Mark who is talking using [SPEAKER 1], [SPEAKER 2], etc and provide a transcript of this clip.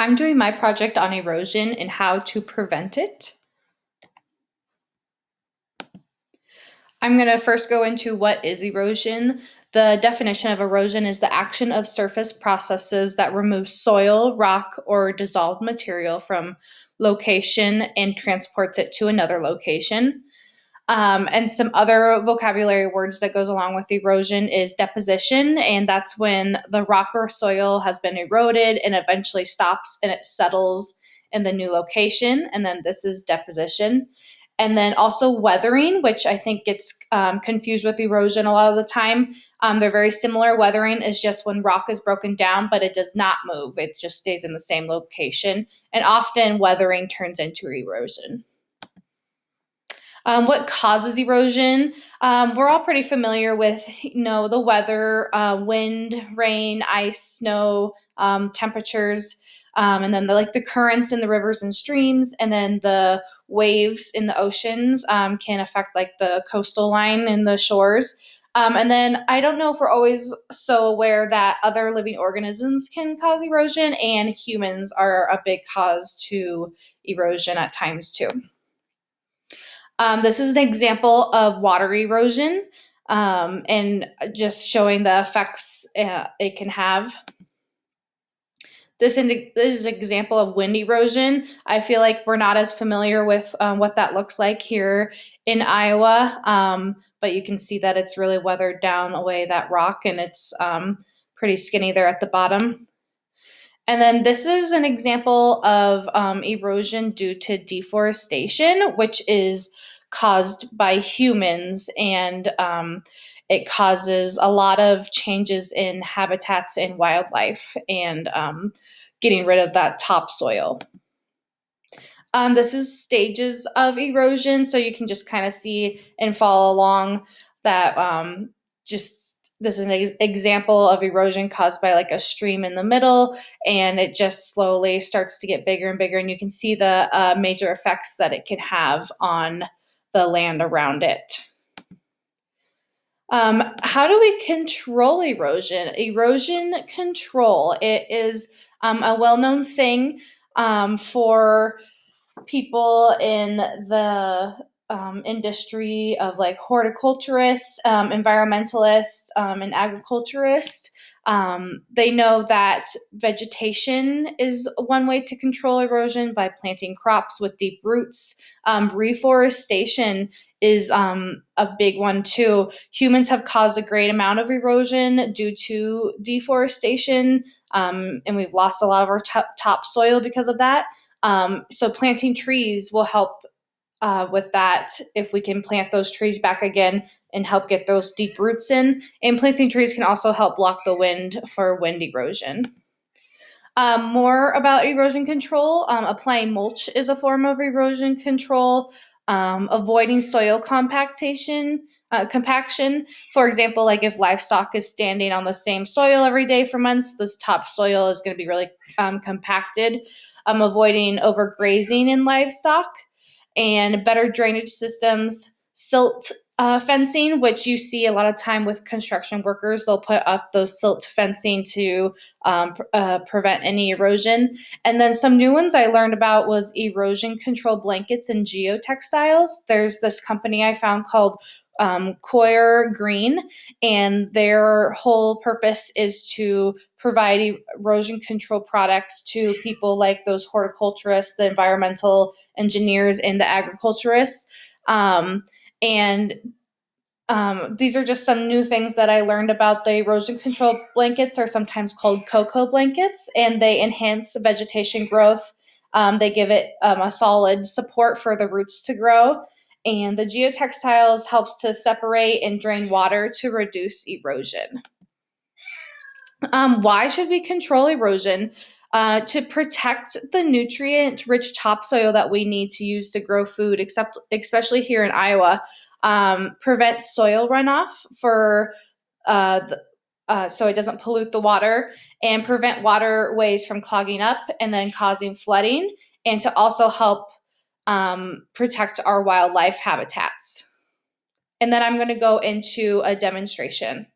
[SPEAKER 1] I'm doing my project on erosion and how to prevent it. I'm going to first go into what is erosion. The definition of erosion is the action of surface processes that remove soil, rock, or dissolved material from location and transports it to another location. And some other vocabulary words that goes along with erosion is deposition, and that's when the rock or soil has been eroded and eventually stops and it settles in the new location. And then this is deposition. And then also weathering, which I think gets confused with erosion a lot of the time. They're very similar. Weathering is just when rock is broken down, but it does not move. It just stays in the same location. And often weathering turns into erosion. What causes erosion? We're all pretty familiar with, the weather, wind, rain, ice, snow, temperatures, and then the currents in the rivers and streams, and then the waves in the oceans can affect like the coastal line and the shores. And then I don't know if we're always so aware that other living organisms can cause erosion, and humans are a big cause to erosion at times too. This is an example of water erosion and just showing the effects it can have. This is an example of wind erosion. I feel like we're not as familiar with what that looks like here in Iowa, but you can see that it's really weathered down away that rock, and it's pretty skinny there at the bottom. And then this is an example of erosion due to deforestation, which is caused by humans, and it causes a lot of changes in habitats and wildlife, and getting rid of that topsoil. This is stages of erosion, so you can just kind of see and follow along that this is an example of erosion caused by like a stream in the middle, and it just slowly starts to get bigger and bigger, and you can see the major effects that it can have on the land around it. How do we control erosion? Erosion control, it is a well-known thing for people in the industry of like horticulturists, environmentalists, and agriculturists. They know that vegetation is one way to control erosion by planting crops with deep roots. Reforestation is a big one too. Humans have caused a great amount of erosion due to deforestation, and we've lost a lot of our topsoil because of that. So planting trees will help with that if we can plant those trees back again and help get those deep roots in. And planting trees can also help block the wind for wind erosion. More about erosion control. Applying mulch is a form of erosion control. Avoiding soil compaction. For example, like if livestock is standing on the same soil every day for months, this topsoil is going to be really compacted. Avoiding overgrazing in livestock, and better drainage systems, silt fencing, which you see a lot of time with construction workers. They'll put up those silt fencing to prevent any erosion. And then some new ones I learned about was erosion control blankets and geotextiles. There's this company I found called Coir Green, and their whole purpose is to provide erosion control products to people like those horticulturists, the environmental engineers, and the agriculturists. And these are just some new things that I learned about. The erosion control blankets are sometimes called cocoa blankets, and they enhance vegetation growth. They give it a solid support for the roots to grow. And the geotextiles helps to separate and drain water to reduce erosion. Why should we control erosion? To protect the nutrient-rich topsoil that we need to use to grow food, especially here in Iowa. Prevent soil runoff so it doesn't pollute the water, and prevent waterways from clogging up and then causing flooding, and to also help protect our wildlife habitats. And then I'm going to go into a demonstration.